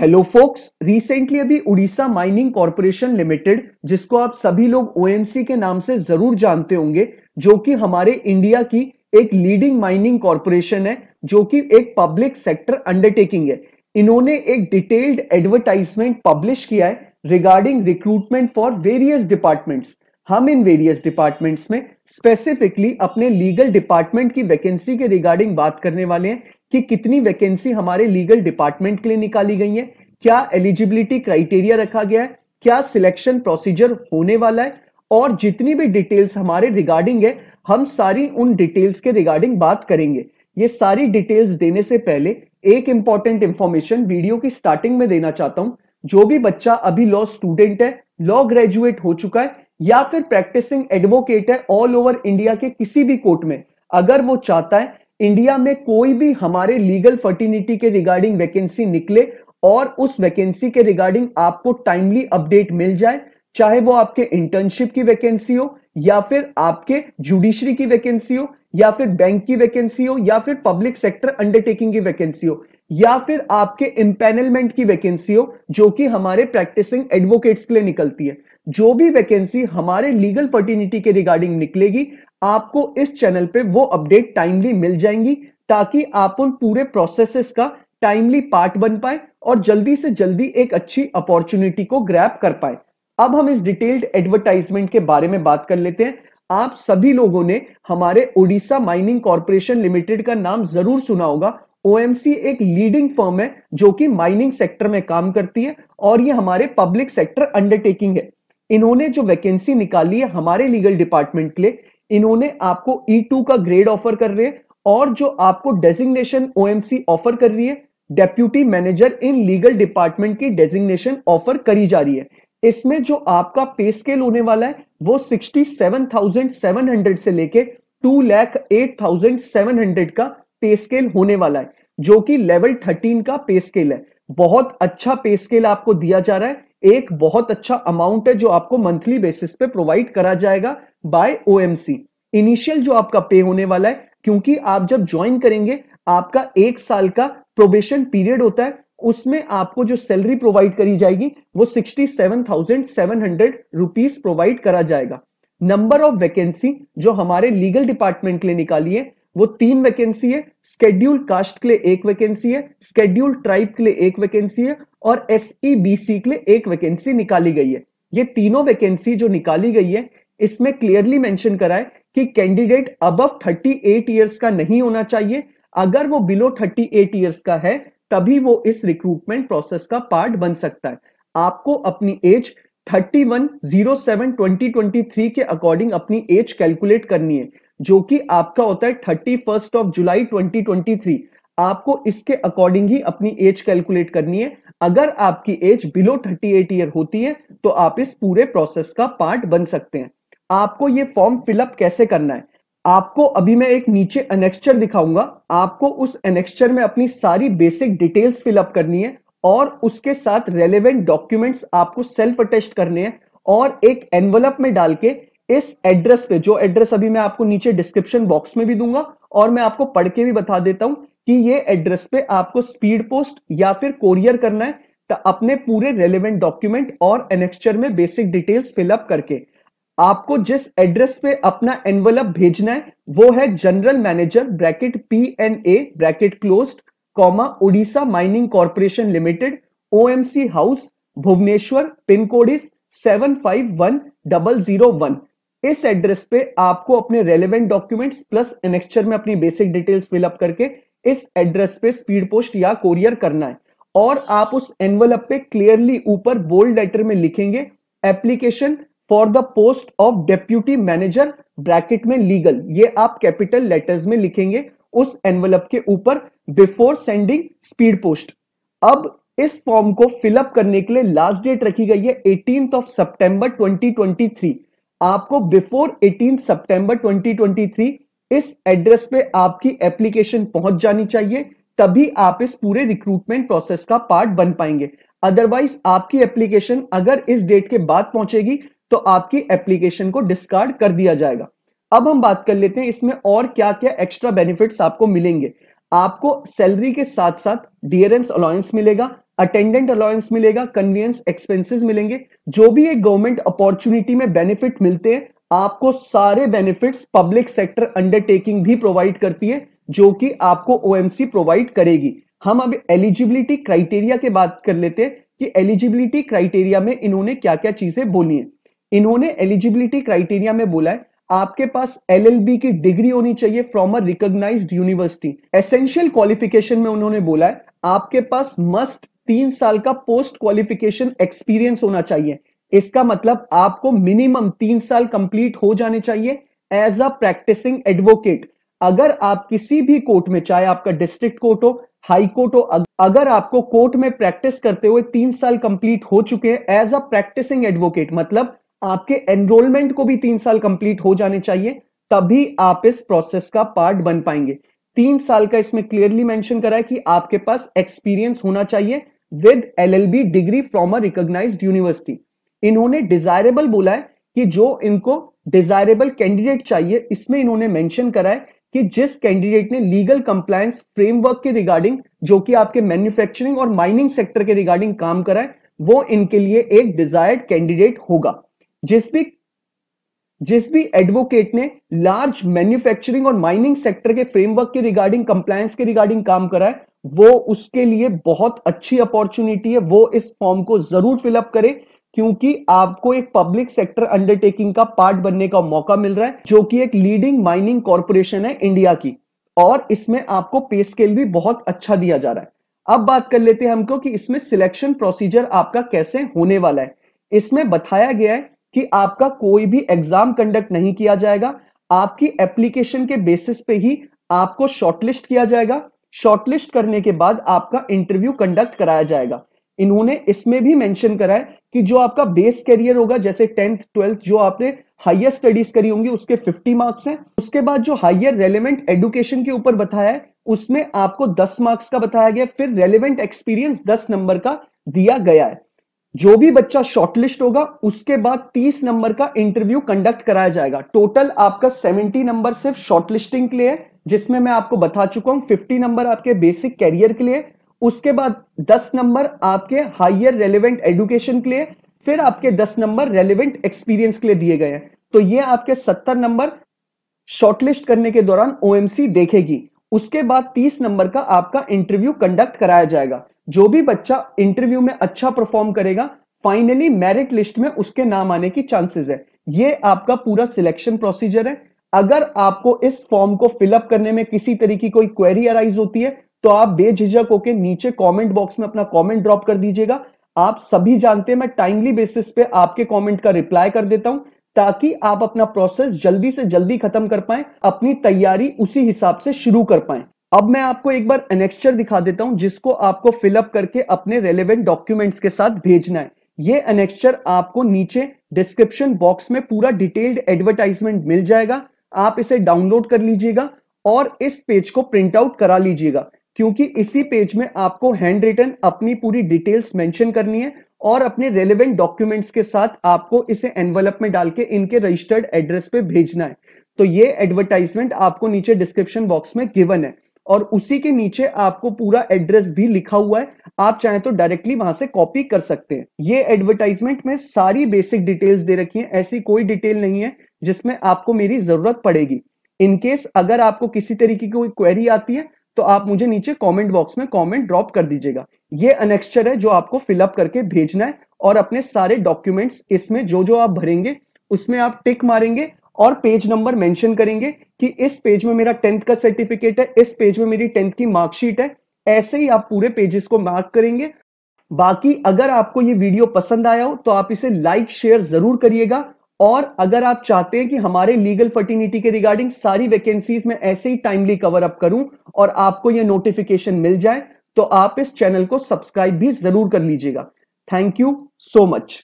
Hello focus, recently अभी Orissa mining corporation limited, जिसको आप सभी लोग ओएमसी के नाम से जरूर जानते होंगे, जो कि हमारे इंडिया की एक लीडिंग माइनिंग कॉर्पोरेशन है, जो कि एक पब्लिक सेक्टर अंडरटेकिंग है। इन्होंने एक डिटेल्ड एडवर्टाइजमेंट पब्लिश किया है regarding recruitment for various departments. हम इन वेरियस डिपार्टमेंट्स में स्पेसिफिकली अपने लीगल डिपार्टमेंट की वैकेंसी के रिगार्डिंग बात करने वाले हैं कि कितनी वैकेंसी हमारे लीगल डिपार्टमेंट के लिए निकाली गई है, क्या एलिजिबिलिटी क्राइटेरिया रखा गया है, क्या सिलेक्शन प्रोसीजर होने वाला है, और जितनी भी डिटेल्स हमारे रिगार्डिंग है, हम सारी उन डिटेल्स के रिगार्डिंग बात करेंगे। ये सारी डिटेल्स देने से पहले एक इंपॉर्टेंट इंफॉर्मेशन वीडियो की स्टार्टिंग में देना चाहता हूं। जो भी बच्चा अभी लॉ स्टूडेंट है, लॉ ग्रेजुएट हो चुका है या फिर प्रैक्टिसिंग एडवोकेट है ऑल ओवर इंडिया के किसी भी कोर्ट में, अगर वो चाहता है इंडिया में कोई भी हमारे लीगल फर्टिनिटी के रिगार्डिंग वैकेंसी निकले और उस वैकेंसी के रिगार्डिंग आपको टाइमली अपडेट मिल जाए, चाहे वो आपके इंटर्नशिप की वैकेंसी हो या फिर आपके जुडिशरी की वैकेंसी हो या फिर बैंक की वैकेंसी हो या फिर पब्लिक सेक्टर अंडरटेकिंग की वैकेंसी हो या फिर आपके इंपैनलमेंट की वैकेंसी हो, जो कि हमारे प्रैक्टिसिंग एडवोकेट्स के लिए निकलती है। जो भी वैकेंसी हमारे लीगल फर्टिनिटी के रिगार्डिंग निकलेगी, आपको इस चैनल पे वो अपडेट टाइमली मिल जाएंगी, ताकि आप उन पूरे प्रोसेसेस का टाइमली पार्ट बन पाए और जल्दी से जल्दी एक अच्छी अपॉर्चुनिटी को ग्रैब कर पाए। अब हम इस डिटेल्ड एडवर्टाइजमेंट के बारे में बात कर लेते हैं। आप सभी लोगों ने हमारे ओडिशा माइनिंग कॉर्पोरेशन लिमिटेड का नाम जरूर सुना होगा। ओएमसी एक लीडिंग फर्म है जो कि माइनिंग सेक्टर में काम करती है और ये हमारे पब्लिक सेक्टर अंडरटेकिंग है। इन्होंने जो वैकेंसी निकाली है हमारे लीगल डिपार्टमेंट के लिए, इन्होंने आपको E2 का ग्रेड ऑफर कर रहे हैं और जो आपको डेजिग्नेशन ओएमसी ऑफर कर रही है, deputy manager in legal department की डेजिग्नेशन ऑफर करी जा रही है। इसमें जो आपका पे स्केल होने वाला है वो 67,700 से लेके 2,08,700 का पे स्केल होने वाला है, जो कि लेवल 13 का पे स्केल है। बहुत अच्छा पे स्केल आपको दिया जा रहा है, एक बहुत अच्छा अमाउंट है जो आपको मंथली बेसिस पे प्रोवाइड करा जाएगा बाय ओएमसी। इनिशियल जो आपका पे होने वाला है, क्योंकि आप जब ज्वाइन करेंगे आपका 1 साल का प्रोबेशन पीरियड होता है, उसमें आपको जो सैलरी प्रोवाइड करी जाएगी वो 67,700 रुपीस प्रोवाइड करा जाएगा। नंबर ऑफ वैकेंसी जो हमारे लीगल डिपार्टमेंट के लिए निकाली है वो 3 वैकेंसी है। स्केड्यूल कास्ट के लिए 1 वैकेंसी है, स्केड्यूल ट्राइब के लिए 1 वैकेंसी है और SEBC के लिए 1 वैकेंसी निकाली गई है। ये तीनों वैकेंसी जो निकाली गई है, इसमें क्लियरली मेंशन करा है कि कैंडिडेट अबव 38 इयर्स का नहीं होना चाहिए। अगर वो बिलो 38 इयर्स का है तभी वो इस रिक्रूटमेंट प्रोसेस का पार्ट बन सकता है। आपको अपनी एज 31/07/2023 के अकॉर्डिंग अपनी एज कैलकुलेट करनी है, जो कि आपका होता है 31 जुलाई 2023। आपको इसके अकॉर्डिंग ही अपनी एज कैलकुलेट करनी है। अगर आपकी एज बिलो 38 ईयर होती है तो आप इस पूरे प्रोसेस का पार्ट बन सकते हैं। आपको ये फॉर्म फिलअप कैसे करना है, आपको अभी मैं एक नीचे एनेक्स्चर दिखाऊंगा। आपको उस एनेक्स्चर में अपनी सारी बेसिक डिटेल्स फिलअप करनी है और उसके साथ रेलेवेंट डॉक्यूमेंट्स आपको सेल्फ अटेस्ट करने हैं और एक एनवलप में डाल के इस एड्रेस पे, जो एड्रेस अभी मैं आपको नीचे डिस्क्रिप्शन बॉक्स में भी दूंगा और मैं आपको पढ़ के भी बता देता हूं कि ये एड्रेस पे आपको स्पीड पोस्ट या फिर कोरियर करना है, तो अपने पूरे रेलेवेंट डॉक्यूमेंट और एनेक्स्चर में बेसिक डिटेल्स फिलअप करके आपको जिस एड्रेस पे अपना एनवलप भेजना है वो है general manager bracket PNA bracket closed comma Odisha mining corporation limited, OMC house, Bhubaneswar, pin code is 751001। इस एड्रेस पे आपको अपने रेलेवेंट डॉक्यूमेंट्स प्लस एनेक्स्चर में अपनी बेसिक डिटेल्स फिलअप करके इस एड्रेस पे स्पीड पोस्ट या कोरियर करना है और आप उस एनवलप पे क्लियरली ऊपर बोल्ड लेटर में लिखेंगे application for the post of deputy manager bracket में लीगल। ये आप कैपिटल लेटर्स में लिखेंगे उस एनवलप के ऊपर बिफोर सेंडिंग स्पीड पोस्ट। अब इस फॉर्म को फिलअप करने के लिए लास्ट डेट रखी गई है 18 सितंबर 2023। आपको बिफोर 18 सितंबर 2023 इस एड्रेस पे आपकी एप्लीकेशन पहुंच जानी चाहिए, तभी आप इस पूरे रिक्रूटमेंट प्रोसेस का पार्ट बन पाएंगे। अदरवाइज आपकी एप्लीकेशन अगर इस डेट के बाद पहुंचेगी तो आपकी एप्लीकेशन को डिस्कार्ड कर दिया जाएगा। अब हम बात कर लेते हैं इसमें और क्या क्या एक्स्ट्रा बेनिफिट्स आपको मिलेंगे। आपको सैलरी के साथ साथ डियरेंस अलाउंस मिलेगा। अटेंडेंट अलाउंस मिलेगा, कन्वीनियंस एक्सपेंसेस मिलेंगे, जो भी एक गवर्नमेंट अपॉर्चुनिटी में बेनिफिट मिलते हैं, आपको सारे बेनिफिट्स पब्लिक सेक्टर अंडरटेकिंग भी प्रोवाइड करती है, जो कि आपको ओएमसी प्रोवाइड करेगी। हम अब एलिजिबिलिटी क्राइटेरिया की बात कर लेते हैं कि एलिजिबिलिटी क्राइटेरिया में इन्होंने क्या क्या चीजें बोली हैं। इन्होंने एलिजिबिलिटी क्राइटेरिया में बोला है आपके पास एलएलबी की डिग्री होनी चाहिए from a recognised university. Essential qualification में उन्होंने बोला है आपके पास मस्ट 3 साल का पोस्ट क्वालिफिकेशन एक्सपीरियंस होना चाहिए। इसका मतलब आपको मिनिमम 3 साल कंप्लीट हो जाने चाहिए एज अ प्रैक्टिसिंग एडवोकेट। अगर आप किसी भी कोर्ट में, चाहे आपका डिस्ट्रिक्ट कोर्ट हो, हाई कोर्ट हो, अगर आपको कोर्ट में प्रैक्टिस करते हुए 3 साल कंप्लीट हो चुके हैं एज अ प्रैक्टिसिंग एडवोकेट, मतलब आपके एनरोलमेंट को भी 3 साल कंप्लीट हो जाने चाहिए, तभी आप इस प्रोसेस का पार्ट बन पाएंगे। 3 साल का इसमें क्लियरली मेंशन करा है कि आपके पास एक्सपीरियंस होना चाहिए with LLB degree from a recognised university. इन्होंने डिजायरेबल बोला है कि जो इनको डिजायरेबल कैंडिडेट चाहिए, इसमें इन्होंने मेंशन करा है कि जिस कैंडिडेट ने लीगल कंप्लायंस फ्रेमवर्क के रिगार्डिंग, जो कि आपके मैन्युफैक्चरिंग और माइनिंग सेक्टर के रिगार्डिंग काम करा है, वो इनके लिए एक डिजायर्ड कैंडिडेट होगा। जिस भी एडवोकेट ने लार्ज मैन्युफैक्चरिंग और माइनिंग सेक्टर के फ्रेमवर्क के रिगार्डिंग, कंप्लायंस के रिगार्डिंग काम करा है, वो उसके लिए बहुत अच्छी अपॉर्चुनिटी है, वो इस फॉर्म को जरूर फिलअप करे, क्योंकि आपको एक पब्लिक सेक्टर अंडरटेकिंग का पार्ट बनने का मौका मिल रहा है, जो कि एक लीडिंग माइनिंग कॉर्पोरेशन है इंडिया की, और इसमें आपको पे स्केल भी बहुत अच्छा दिया जा रहा है। अब बात कर लेते हैं हमको कि इसमें सिलेक्शन प्रोसीजर आपका कैसे होने वाला है। इसमें बताया गया है कि आपका कोई भी एग्जाम कंडक्ट नहीं किया जाएगा, आपकी एप्लीकेशन के बेसिस पे ही आपको शॉर्टलिस्ट किया जाएगा। शॉर्टलिस्ट करने के बाद आपका इंटरव्यू कंडक्ट कराया जाएगा। इन्होंने इसमें भी मेंशन करा है कि जो आपका बेस कैरियर होगा, जैसे 10th 12th जो आपने हायर स्टडीज करी होंगी, उसके 50 मार्क्स हैं। उसके बाद जो हायर रेलेवेंट एजुकेशन के ऊपर बताया है, उसमें आपको 10 मार्क्स का बताया गया। फिर रेलेवेंट एक्सपीरियंस 10 नंबर का दिया गया है। जो भी बच्चा शॉर्टलिस्ट होगा, उसके बाद 30 नंबर का इंटरव्यू कंडक्ट कराया जाएगा। टोटल आपका 70 नंबर सिर्फ शॉर्टलिस्टिंग के लिए है, जिसमें मैं आपको बता चुका हूं 50 नंबर आपके बेसिक कैरियर के लिए, उसके बाद 10 नंबर आपके हायर रेलेवेंट एजुकेशन के लिए, फिर आपके 10 नंबर रेलेवेंट एक्सपीरियंस के लिए दिए गए हैं। तो ये आपके 70 नंबर शॉर्टलिस्ट करने के दौरान ओएमसी देखेगी। उसके बाद 30 नंबर का आपका इंटरव्यू कंडक्ट कराया जाएगा। जो भी बच्चा इंटरव्यू में अच्छा परफॉर्म करेगा, फाइनली मेरिट लिस्ट में उसके नाम आने की चांसेस है। ये आपका पूरा सिलेक्शन प्रोसीजर है। अगर आपको इस फॉर्म को फिलअप करने में किसी तरह की कोई क्वेरी अराइज होती है, तो आप बेझिझक होकर नीचे कमेंट बॉक्स में अपना कमेंट ड्रॉप कर दीजिएगा। आप सभी जानते हैं मैं टाइमली बेसिस पे आपके कमेंट का रिप्लाई कर देता हूं, ताकि आप अपना प्रोसेस जल्दी से जल्दी खत्म कर पाएं, अपनी तैयारी उसी हिसाब से शुरू कर पाएं। अब मैं आपको एक बार एनेक्स्चर दिखा देता हूं, जिसको आपको फिलअप करके अपने रेलेवेंट डॉक्यूमेंट्स के साथ भेजना है। ये एनेक्स्चर आपको नीचे डिस्क्रिप्शन बॉक्स में पूरा डिटेल्ड एडवर्टाइजमेंट मिल जाएगा। आप इसे डाउनलोड कर लीजिएगा और इस पेज को प्रिंट आउट करा लीजिएगा, क्योंकि इसी पेज में आपको हैंड रिटन अपनी पूरी डिटेल्स मेंशन करनी है और अपने रेलेवेंट डॉक्यूमेंट्स के साथ आपको इसे एनवलप में डाल के इनके रजिस्टर्ड एड्रेस पे भेजना है। तो ये एडवर्टाइजमेंट आपको नीचे डिस्क्रिप्शन बॉक्स में गिवन है, और उसी के नीचे आपको पूरा एड्रेस भी लिखा हुआ है। आप चाहें तो डायरेक्टली वहां से कॉपी कर सकते हैं। ये एडवर्टाइजमेंट में सारी बेसिक डिटेल्स दे रखी हैं, ऐसी कोई डिटेल नहीं है जिसमें आपको मेरी जरूरत पड़ेगी। इनकेस अगर आपको किसी तरीके की कोई क्वेरी आती है, तो आप मुझे नीचे कमेंट बॉक्स में कमेंट ड्रॉप कर दीजिएगा। ये एनेक्स्चर है जो आपको फिलअप करके भेजना है, और अपने सारे डॉक्यूमेंट्स इसमें जो जो आप भरेंगे उसमें आप टिक मारेंगे और पेज नंबर मेंशन करेंगे कि इस पेज में मेरा 10th का सर्टिफिकेट है, इस पेज में मेरी 10th की मार्कशीट है। ऐसे ही आप पूरे पेजेस को मार्क करेंगे। बाकी अगर आपको ये वीडियो पसंद आया हो, तो आप इसे लाइक शेयर जरूर करिएगा। और अगर आप चाहते हैं कि हमारे लीगल फर्टिनिटी के रिगार्डिंग सारी वैकेंसीज में ऐसे ही टाइमली कवर अप करूं और आपको ये नोटिफिकेशन मिल जाए, तो आप इस चैनल को सब्सक्राइब भी जरूर कर लीजिएगा। Thank you so much.